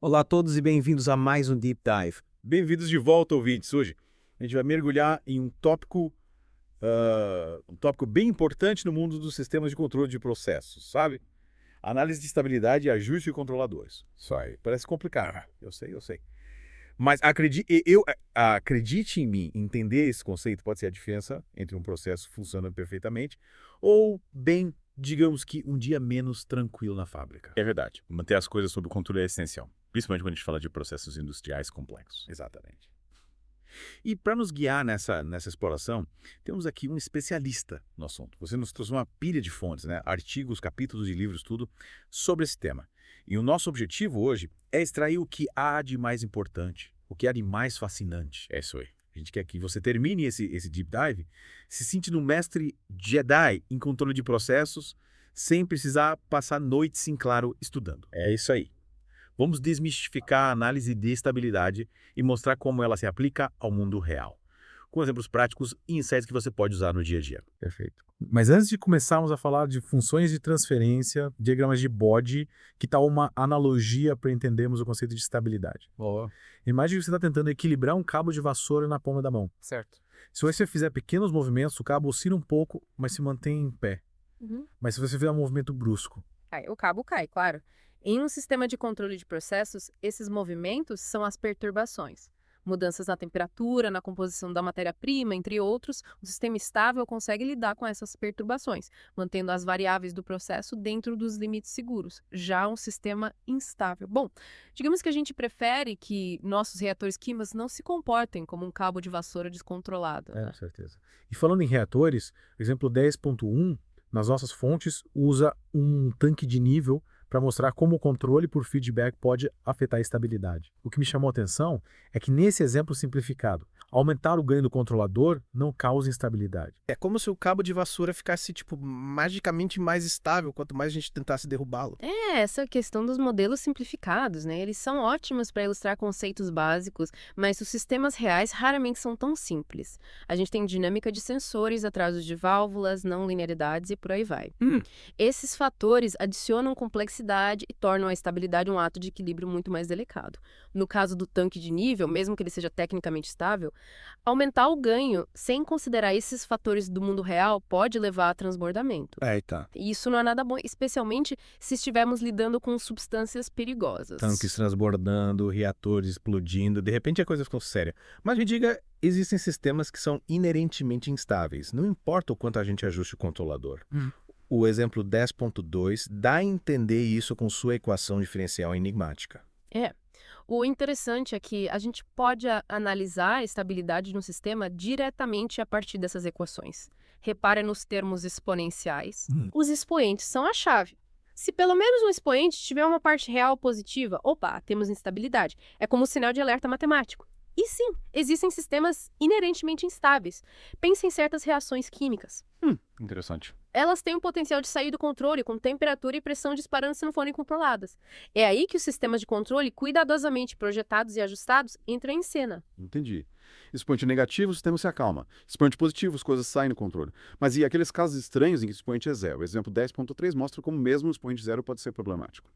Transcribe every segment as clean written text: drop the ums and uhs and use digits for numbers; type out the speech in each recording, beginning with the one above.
Olá a todos e bem-vindos a mais um Deep Dive. Bem-vindos de volta, ouvintes. Hoje a gente vai mergulhar em um tópico bem importante no mundo dos sistemas de controle de processos, sabe? Análise de estabilidade e ajuste de controladores. Isso aí, parece complicado. Eu sei. Mas acredite em mim, entender esse conceito pode ser a diferença entre um processo funcionando perfeitamente ou bem, digamos que um dia menos tranquilo na fábrica. É verdade. Manter as coisas sob controle é essencial, principalmente quando a gente fala de processos industriais complexos. Exatamente. E para nos guiar nessa exploração, temos aqui um especialista no assunto. Você nos trouxe uma pilha de fontes, né? Artigos, capítulos de livros, tudo sobre esse tema. E o nosso objetivo hoje é extrair o que há de mais importante, o que há de mais fascinante. É isso aí. A gente quer que você termine esse deep dive se sentindo um mestre Jedi em controle de processos, sem precisar passar noites em claro estudando. É isso aí. Vamos desmistificar a análise de estabilidade e mostrar como ela se aplica ao mundo real, com exemplos práticos e insights que você pode usar no dia a dia. Perfeito. Mas antes de começarmos a falar de funções de transferência, diagramas de Bode, que tal uma analogia para entendermos o conceito de estabilidade? Boa. Imagine que você está tentando equilibrar um cabo de vassoura na palma da mão. Certo. Se você fizer pequenos movimentos, o cabo oscila um pouco, mas se mantém em pé. Mas se você fizer um movimento brusco, O cabo cai, claro. Em um sistema de controle de processos, esses movimentos são as perturbações. Mudanças na temperatura, na composição da matéria-prima, entre outros, o sistema estável consegue lidar com essas perturbações, mantendo as variáveis do processo dentro dos limites seguros. Já um sistema instável. Bom, digamos que a gente prefere que nossos reatores químicos não se comportem como um cabo de vassoura descontrolado. com certeza. E falando em reatores, o exemplo 10.1, nas nossas fontes, usa um tanque de nível para mostrar como o controle por feedback pode afetar a estabilidade. O que me chamou a atenção é que nesse exemplo simplificado, aumentar o ganho do controlador não causa instabilidade. É como se o cabo de vassoura ficasse, magicamente mais estável quanto mais a gente tentasse derrubá-lo. Essa questão dos modelos simplificados, né? Eles são ótimos para ilustrar conceitos básicos, mas os sistemas reais raramente são tão simples. A gente tem dinâmica de sensores, atrasos de válvulas, não linearidades e por aí vai. Esses fatores adicionam complexidade e tornam a estabilidade um ato de equilíbrio muito mais delicado. No caso do tanque de nível, mesmo que ele seja tecnicamente estável, aumentar o ganho sem considerar esses fatores do mundo real pode levar a transbordamento. Tá. E isso não é nada bom, especialmente se estivermos lidando com substâncias perigosas. Tanques transbordando, reatores explodindo, de repente a coisa ficou séria. Mas me diga, existem sistemas que são inerentemente instáveis, não importa o quanto a gente ajuste o controlador. O exemplo 10.2 dá a entender isso com sua equação diferencial enigmática. O interessante é que a gente pode analisar a estabilidade de um sistema diretamente a partir dessas equações. Repare nos termos exponenciais. Os expoentes são a chave. Se pelo menos um expoente tiver uma parte real positiva, opa, temos instabilidade. É como um sinal de alerta matemático. E sim, existem sistemas inerentemente instáveis. Pense em certas reações químicas. Interessante. Elas têm o potencial de sair do controle com temperatura e pressão disparando se não forem controladas. É aí que os sistemas de controle, cuidadosamente projetados e ajustados, entram em cena. Entendi. Expoente negativo, o sistema se acalma. Expoente positivo, as coisas saem do controle. Mas e aqueles casos estranhos em que o expoente é zero? O exemplo 10.3 mostra como mesmo o expoente zero pode ser problemático.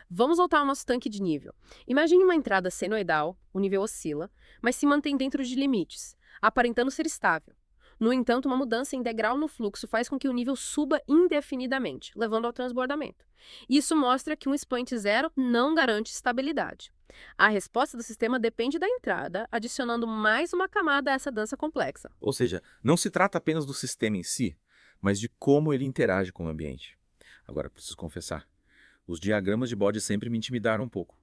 Vamos voltar ao nosso tanque de nível. Imagine uma entrada senoidal, o nível oscila, mas se mantém dentro de limites, aparentando ser estável. No entanto, uma mudança em degrau no fluxo faz com que o nível suba indefinidamente, levando ao transbordamento. Isso mostra que um expoente zero não garante estabilidade. A resposta do sistema depende da entrada, adicionando mais uma camada a essa dança complexa. Ou seja, não se trata apenas do sistema em si, mas de como ele interage com o ambiente. Agora, preciso confessar, os diagramas de Bode sempre me intimidaram um pouco.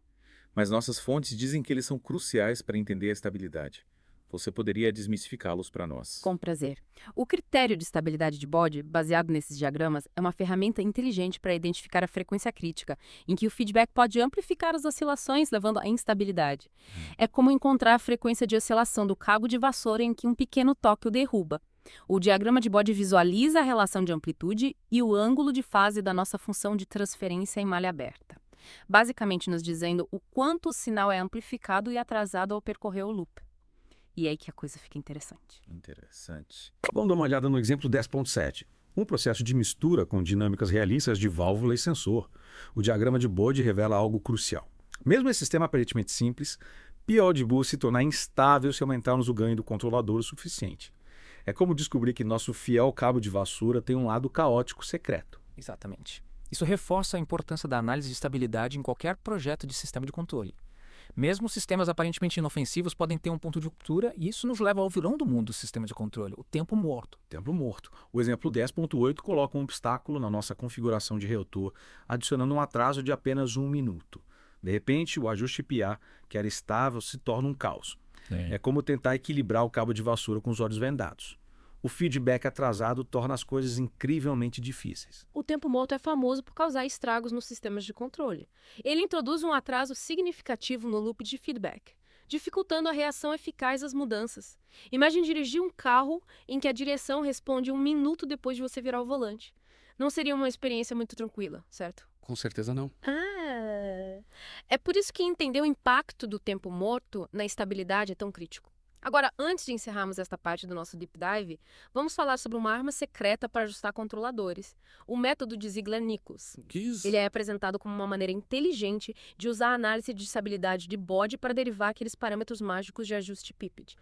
Mas nossas fontes dizem que eles são cruciais para entender a estabilidade. Você poderia desmistificá-los para nós? Com prazer. O critério de estabilidade de Bode, baseado nesses diagramas, é uma ferramenta inteligente para identificar a frequência crítica, em que o feedback pode amplificar as oscilações, levando à instabilidade. É como encontrar a frequência de oscilação do cabo de vassoura em que um pequeno toque o derruba. O diagrama de Bode visualiza a relação de amplitude e o ângulo de fase da nossa função de transferência em malha aberta, basicamente nos dizendo o quanto o sinal é amplificado e atrasado ao percorrer o loop. E é aí que a coisa fica interessante. Interessante. Vamos dar uma olhada no exemplo 10.7. Um processo de mistura com dinâmicas realistas de válvula e sensor. O diagrama de Bode revela algo crucial. Mesmo esse sistema aparentemente simples, pior de burro se tornar instável se aumentarmos o ganho do controlador o suficiente. É como descobrir que nosso fiel cabo de vassoura tem um lado caótico secreto. Exatamente. Isso reforça a importância da análise de estabilidade em qualquer projeto de sistema de controle. Mesmo sistemas aparentemente inofensivos podem ter um ponto de ruptura e isso nos leva ao vilão do mundo do sistema de controle, o tempo morto. Tempo morto. O exemplo 10.8 coloca um obstáculo na nossa configuração de reator, adicionando um atraso de apenas 1 minuto. De repente, o ajuste PA, que era estável, se torna um caos. É como tentar equilibrar o cabo de vassoura com os olhos vendados. O feedback atrasado torna as coisas incrivelmente difíceis. O tempo morto é famoso por causar estragos nos sistemas de controle. Ele introduz um atraso significativo no loop de feedback, dificultando a reação eficaz às mudanças. Imagine dirigir um carro em que a direção responde 1 minuto depois de você virar o volante. Não seria uma experiência muito tranquila, certo? Com certeza não. É por isso que entender o impacto do tempo morto na estabilidade é tão crítico. Agora, antes de encerrarmos esta parte do nosso Deep Dive, vamos falar sobre uma arma secreta para ajustar controladores, o método de Ziegler-Nichols. Ele é apresentado como uma maneira inteligente de usar a análise de estabilidade de bode para derivar aqueles parâmetros mágicos de ajuste PIPED.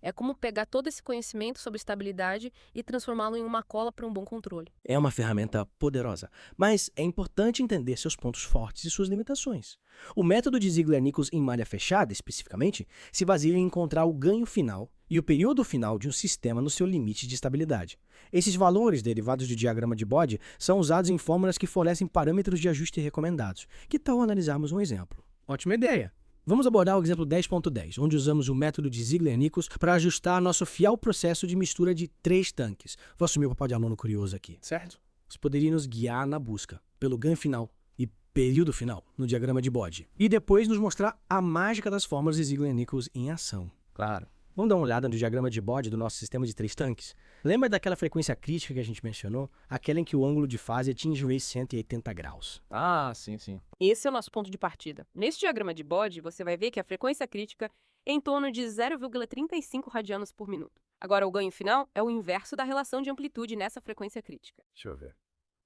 É como pegar todo esse conhecimento sobre estabilidade e transformá-lo em uma cola para um bom controle. É uma ferramenta poderosa, mas é importante entender seus pontos fortes e suas limitações. O método de Ziegler-Nichols em malha fechada, especificamente, se baseia em encontrar o ganho final e o período final de um sistema no seu limite de estabilidade. Esses valores derivados do diagrama de Bode são usados em fórmulas que fornecem parâmetros de ajuste recomendados. Que tal analisarmos um exemplo? Ótima ideia! Vamos abordar o exemplo 10.10, onde usamos o método de Ziegler-Nichols para ajustar nosso fiel processo de mistura de 3 tanques. Vou assumir o papel de aluno curioso aqui. Certo. Você poderia nos guiar na busca pelo ganho final e período final no diagrama de Bode. E depois nos mostrar a mágica das fórmulas de Ziegler-Nichols em ação. Claro. Vamos dar uma olhada no diagrama de Bode do nosso sistema de 3 tanques? Lembra daquela frequência crítica que a gente mencionou? Aquela em que o ângulo de fase atinge os 180 graus. Ah, sim. Esse é o nosso ponto de partida. Nesse diagrama de Bode, você vai ver que a frequência crítica é em torno de 0,35 radianos por minuto. Agora, o ganho final é o inverso da relação de amplitude nessa frequência crítica. Deixa eu ver.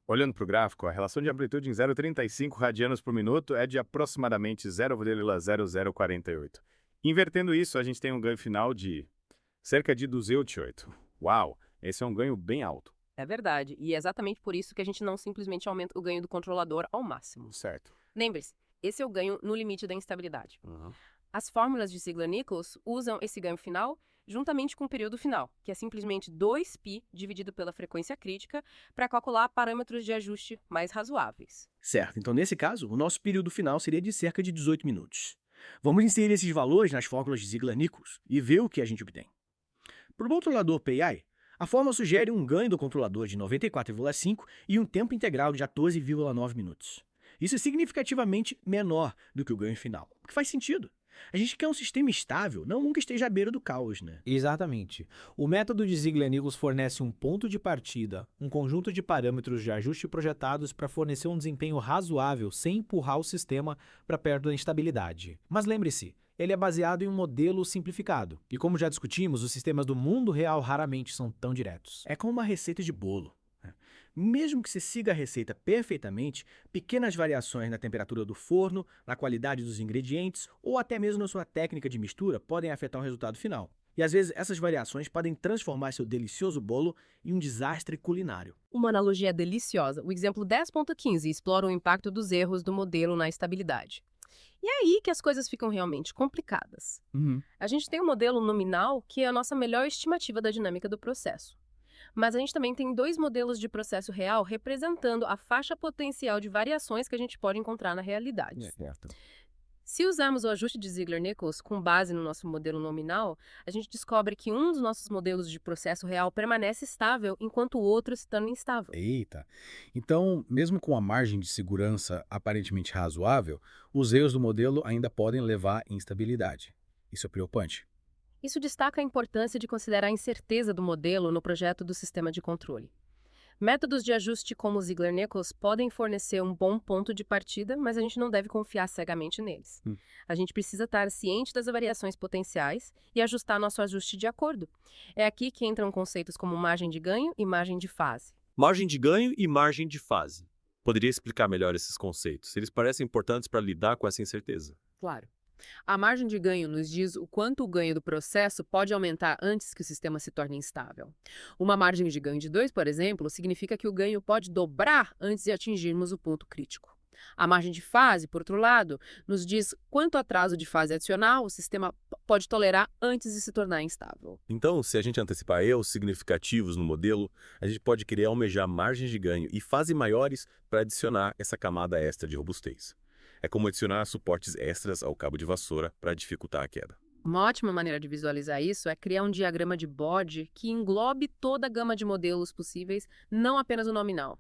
Olhando para o gráfico, a relação de amplitude em 0,35 radianos por minuto é de aproximadamente 0,0048. Invertendo isso, a gente tem um ganho final de cerca de 208. Uau, esse é um ganho bem alto. É verdade, e é exatamente por isso que a gente não simplesmente aumenta o ganho do controlador ao máximo. Certo. Lembre-se, esse é o ganho no limite da instabilidade. As fórmulas de Ziegler-Nichols usam esse ganho final juntamente com o período final, que é simplesmente 2π dividido pela frequência crítica, para calcular parâmetros de ajuste mais razoáveis. Certo, então nesse caso, o nosso período final seria de cerca de 18 minutos. Vamos inserir esses valores nas fórmulas de Ziegler-Nichols e ver o que a gente obtém. Para o controlador PI, a fórmula sugere um ganho do controlador de 94,5 e um tempo integral de 14,9 minutos. Isso é significativamente menor do que o ganho final, o que faz sentido. A gente quer um sistema estável, não um que esteja à beira do caos, né? Exatamente. O método de Ziegler-Nichols fornece um ponto de partida, um conjunto de parâmetros de ajuste projetados para fornecer um desempenho razoável sem empurrar o sistema para perto da instabilidade. Mas lembre-se, ele é baseado em um modelo simplificado. E como já discutimos, os sistemas do mundo real raramente são tão diretos. É como uma receita de bolo. Mesmo que você siga a receita perfeitamente, pequenas variações na temperatura do forno, na qualidade dos ingredientes ou até mesmo na sua técnica de mistura podem afetar o resultado final. E às vezes essas variações podem transformar seu delicioso bolo em um desastre culinário. Uma analogia deliciosa. O exemplo 10.15 explora o impacto dos erros do modelo na estabilidade. E é aí que as coisas ficam realmente complicadas. A gente tem um modelo nominal que é a nossa melhor estimativa da dinâmica do processo. Mas a gente também tem 2 modelos de processo real representando a faixa potencial de variações que a gente pode encontrar na realidade. Se usarmos o ajuste de Ziegler-Nichols com base no nosso modelo nominal, a gente descobre que um dos nossos modelos de processo real permanece estável, enquanto o outro se torna instável. Eita! Então, mesmo com a margem de segurança aparentemente razoável, os erros do modelo ainda podem levar à instabilidade. Isso é preocupante. Isso destaca a importância de considerar a incerteza do modelo no projeto do sistema de controle. Métodos de ajuste como o Ziegler-Nichols podem fornecer um bom ponto de partida, mas a gente não deve confiar cegamente neles. A gente precisa estar ciente das variações potenciais e ajustar nosso ajuste de acordo. É aqui que entram conceitos como margem de ganho e margem de fase. Margem de ganho e margem de fase. Poderia explicar melhor esses conceitos? Eles parecem importantes para lidar com essa incerteza. Claro. A margem de ganho nos diz o quanto o ganho do processo pode aumentar antes que o sistema se torne instável. Uma margem de ganho de 2, por exemplo, significa que o ganho pode dobrar antes de atingirmos o ponto crítico. A margem de fase, por outro lado, nos diz quanto atraso de fase adicional o sistema pode tolerar antes de se tornar instável. Então, se a gente antecipar erros significativos no modelo, a gente pode querer almejar margens de ganho e fase maiores para adicionar essa camada extra de robustez. É como adicionar suportes extras ao cabo de vassoura para dificultar a queda. Uma ótima maneira de visualizar isso é criar um diagrama de bode que englobe toda a gama de modelos possíveis, não apenas o nominal.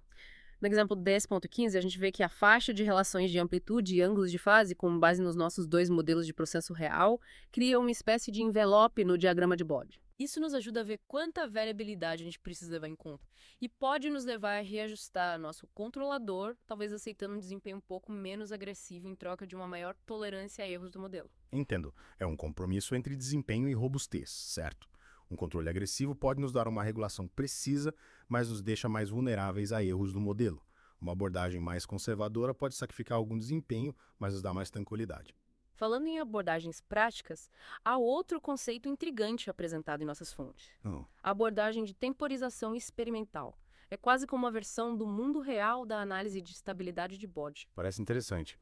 No exemplo 10.15, a gente vê que a faixa de relações de amplitude e ângulos de fase, com base nos nossos 2 modelos de processo real, cria uma espécie de envelope no diagrama de bode. Isso nos ajuda a ver quanta variabilidade a gente precisa levar em conta e pode nos levar a reajustar nosso controlador, talvez aceitando um desempenho um pouco menos agressivo em troca de uma maior tolerância a erros do modelo. Entendo. É um compromisso entre desempenho e robustez, certo? Um controle agressivo pode nos dar uma regulação precisa, mas nos deixa mais vulneráveis a erros do modelo. Uma abordagem mais conservadora pode sacrificar algum desempenho, mas nos dá mais tranquilidade. Falando em abordagens práticas, há outro conceito intrigante apresentado em nossas fontes. A abordagem de temporização experimental. É quase como uma versão do mundo real da análise de estabilidade de bode. Parece interessante.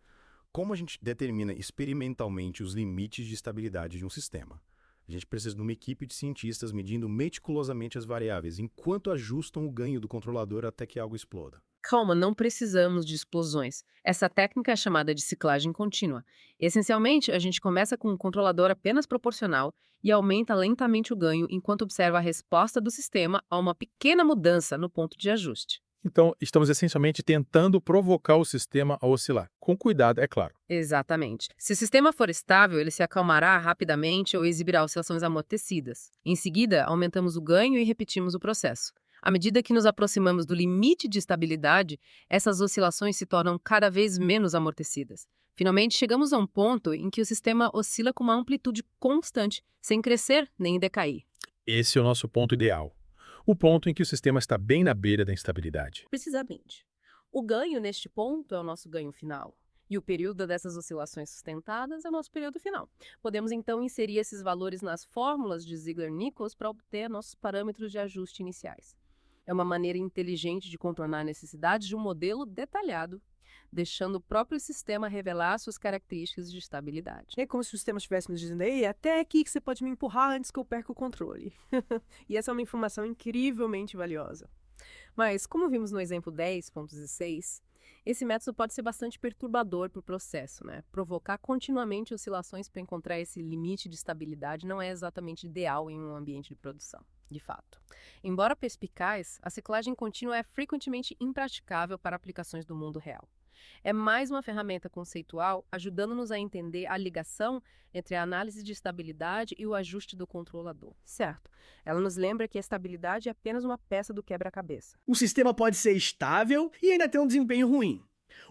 Como a gente determina experimentalmente os limites de estabilidade de um sistema? A gente precisa de uma equipe de cientistas medindo meticulosamente as variáveis, enquanto ajustam o ganho do controlador até que algo exploda. Calma, não precisamos de explosões. Essa técnica é chamada de ciclagem contínua. Essencialmente, a gente começa com um controlador apenas proporcional e aumenta lentamente o ganho enquanto observa a resposta do sistema a uma pequena mudança no ponto de ajuste. Então, estamos essencialmente tentando provocar o sistema a oscilar. Com cuidado, é claro. Exatamente. Se o sistema for estável, ele se acalmará rapidamente ou exibirá oscilações amortecidas. Em seguida, aumentamos o ganho e repetimos o processo. À medida que nos aproximamos do limite de estabilidade, essas oscilações se tornam cada vez menos amortecidas. Finalmente, chegamos a um ponto em que o sistema oscila com uma amplitude constante, sem crescer nem decair. Esse é o nosso ponto ideal. O ponto em que o sistema está bem na beira da instabilidade. Precisamente. O ganho neste ponto é o nosso ganho final. E o período dessas oscilações sustentadas é o nosso período final. Podemos, então, inserir esses valores nas fórmulas de Ziegler-Nichols para obter nossos parâmetros de ajuste iniciais. É uma maneira inteligente de contornar a necessidade de um modelo detalhado, deixando o próprio sistema revelar suas características de estabilidade. É como se o sistema estivesse nos dizendo, ei, até aqui que você pode me empurrar antes que eu perca o controle. E essa é uma informação incrivelmente valiosa. Mas, como vimos no exemplo 10.16, esse método pode ser bastante perturbador para o processo, né? Provocar continuamente oscilações para encontrar esse limite de estabilidade não é exatamente ideal em um ambiente de produção, de fato. Embora perspicaz, a ciclagem contínua é frequentemente impraticável para aplicações do mundo real. É mais uma ferramenta conceitual ajudando-nos a entender a ligação entre a análise de estabilidade e o ajuste do controlador. Certo. Ela nos lembra que a estabilidade é apenas uma peça do quebra-cabeça. O sistema pode ser estável e ainda ter um desempenho ruim.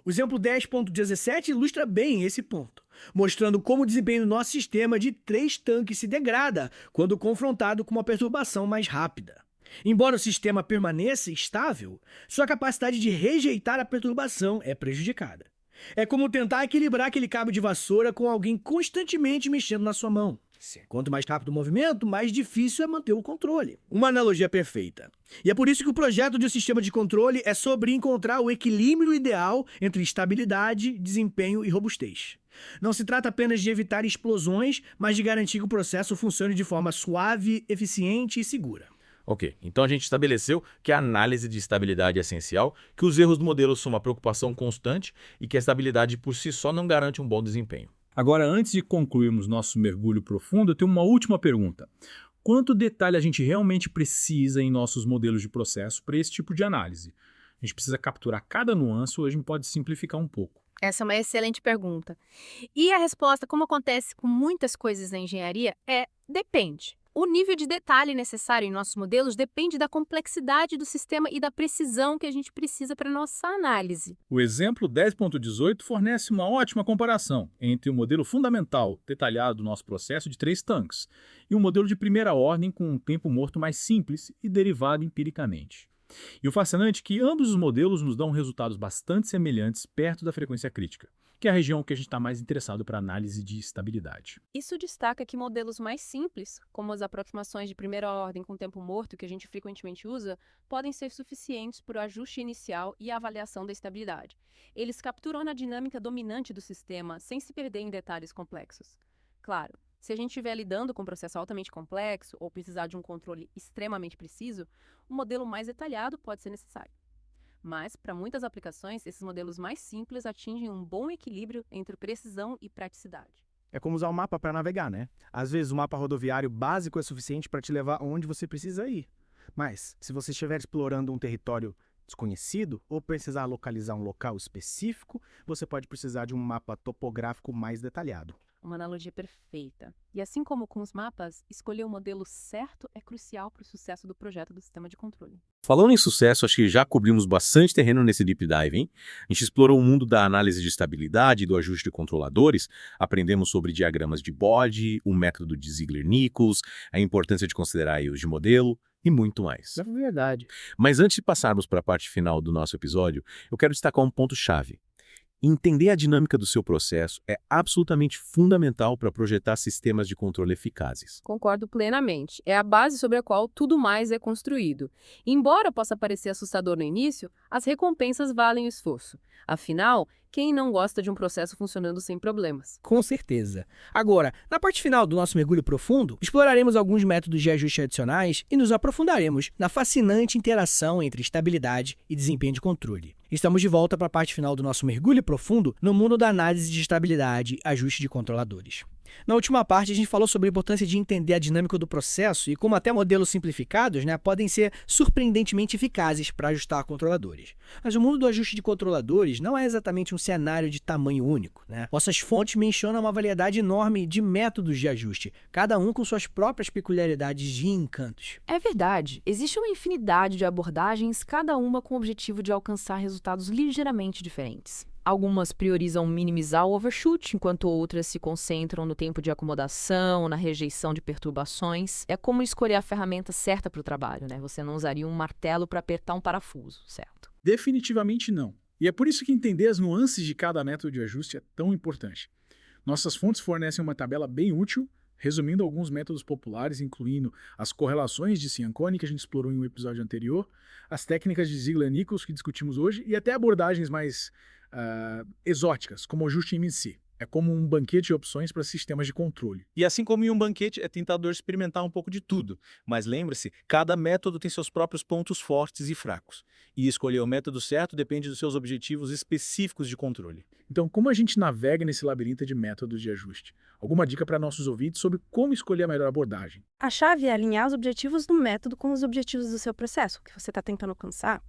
O exemplo 10.17 ilustra bem esse ponto, mostrando como o desempenho do nosso sistema de 3 tanques se degrada quando confrontado com uma perturbação mais rápida. Embora o sistema permaneça estável, sua capacidade de rejeitar a perturbação é prejudicada. É como tentar equilibrar aquele cabo de vassoura com alguém constantemente mexendo na sua mão. Quanto mais rápido o movimento, mais difícil é manter o controle. Uma analogia perfeita. E é por isso que o projeto de um sistema de controle é sobre encontrar o equilíbrio ideal entre estabilidade, desempenho e robustez. Não se trata apenas de evitar explosões, mas de garantir que o processo funcione de forma suave, eficiente e segura. Ok, então a gente estabeleceu que a análise de estabilidade é essencial, que os erros do modelo são uma preocupação constante e que a estabilidade por si só não garante um bom desempenho. Agora, antes de concluirmos nosso mergulho profundo, eu tenho uma última pergunta. Quanto detalhe a gente realmente precisa em nossos modelos de processo para esse tipo de análise? A gente precisa capturar cada nuance ou a gente pode simplificar um pouco? Essa é uma excelente pergunta. E a resposta, como acontece com muitas coisas na engenharia, é depende. O nível de detalhe necessário em nossos modelos depende da complexidade do sistema e da precisão que a gente precisa para nossa análise. O exemplo 10.18 fornece uma ótima comparação entre o modelo fundamental detalhado do nosso processo de 3 tanques e um modelo de primeira ordem com um tempo morto mais simples e derivado empiricamente. E o fascinante é que ambos os modelos nos dão resultados bastante semelhantes perto da frequência crítica, que é a região que a gente está mais interessado para análise de estabilidade. Isso destaca que modelos mais simples, como as aproximações de primeira ordem com tempo morto que a gente frequentemente usa, podem ser suficientes para o ajuste inicial e a avaliação da estabilidade. Eles capturam a dinâmica dominante do sistema sem se perder em detalhes complexos. Claro, se a gente estiver lidando com um processo altamente complexo ou precisar de um controle extremamente preciso, um modelo mais detalhado pode ser necessário. Mas, para muitas aplicações, esses modelos mais simples atingem um bom equilíbrio entre precisão e praticidade. É como usar o mapa para navegar, né? Às vezes o mapa rodoviário básico é suficiente para te levar onde você precisa ir. Mas, se você estiver explorando um território desconhecido ou precisar localizar um local específico, você pode precisar de um mapa topográfico mais detalhado. Uma analogia perfeita. E assim como com os mapas, escolher o modelo certo é crucial para o sucesso do projeto do sistema de controle. Falando em sucesso, acho que já cobrimos bastante terreno nesse Deep Dive, hein? A gente explorou o mundo da análise de estabilidade e do ajuste de controladores, aprendemos sobre diagramas de bode, o método de Ziegler-Nichols, a importância de considerar erros de modelo e muito mais. É verdade. Mas antes de passarmos para a parte final do nosso episódio, eu quero destacar um ponto-chave. Entender a dinâmica do seu processo é absolutamente fundamental para projetar sistemas de controle eficazes. Concordo plenamente. É a base sobre a qual tudo mais é construído. Embora possa parecer assustador no início, as recompensas valem o esforço. Afinal, quem não gosta de um processo funcionando sem problemas? Com certeza. Agora, na parte final do nosso mergulho profundo, exploraremos alguns métodos de ajuste adicionais e nos aprofundaremos na fascinante interação entre estabilidade e desempenho de controle. Estamos de volta para a parte final do nosso mergulho profundo no mundo da análise de estabilidade e ajuste de controladores. Na última parte, a gente falou sobre a importância de entender a dinâmica do processo e como até modelos simplificados, podem ser surpreendentemente eficazes para ajustar controladores. Mas o mundo do ajuste de controladores não é exatamente um cenário de tamanho único. Nossas fontes mencionam uma variedade enorme de métodos de ajuste, cada um com suas próprias peculiaridades e encantos. É verdade, existe uma infinidade de abordagens, cada uma com o objetivo de alcançar resultados ligeiramente diferentes. Algumas priorizam minimizar o overshoot, enquanto outras se concentram no tempo de acomodação, na rejeição de perturbações. É como escolher a ferramenta certa para o trabalho, Você não usaria um martelo para apertar um parafuso, certo? Definitivamente não. E é por isso que entender as nuances de cada método de ajuste é tão importante. Nossas fontes fornecem uma tabela bem útil, resumindo alguns métodos populares, incluindo as correlações de Cianconi, que a gente explorou em um episódio anterior, as técnicas de Ziegler-Nichols, que discutimos hoje, e até abordagens mais exóticas, como o ajuste MNC. É como um banquete de opções para sistemas de controle. E assim como em um banquete, é tentador experimentar um pouco de tudo. Mas lembre-se, cada método tem seus próprios pontos fortes e fracos. E escolher o método certo depende dos seus objetivos específicos de controle. Então, como a gente navega nesse labirinto de métodos de ajuste? Alguma dica para nossos ouvintes sobre como escolher a melhor abordagem? A chave é alinhar os objetivos do método com os objetivos do seu processo, que você está tentando alcançar.